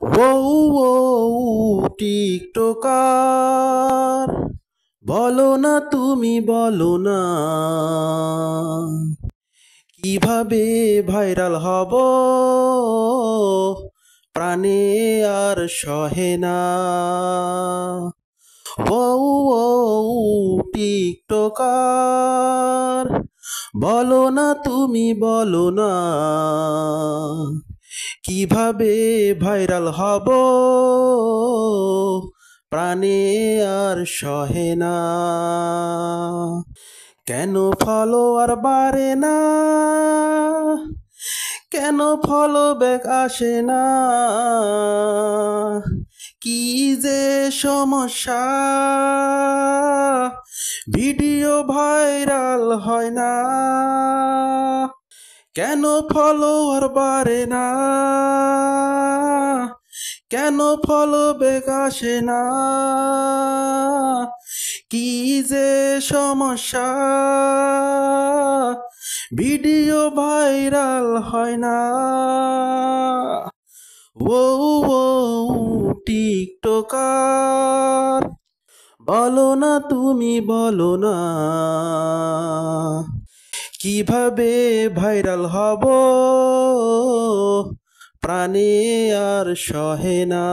ও ও TikToker, বলো না তুমি বলো না কিভাবে ভাইরাল হব, প্রাণে আর সহে না। ও ও টিকটকার, বলো না তুমি বলো না কিভাবে ভাইরাল হব, প্রাণে আর সহে না। কেন ফলোয়ার বাড়ে না, কেন ফলো ব্যাক আসে না, কি যে সমস্যা, ভিডিও ভাইরাল হয় না। কেন ফলোয়ার বাড়ে না, কেন ফলো ব্যাক আসে না, কি যে সমস্যা, ভিডিও ভাইরাল হয় না। ও ও টিকটকার, বলো না তুমি বলো না কিভাবে ভাইরাল হব, প্রাণে আর সহে না।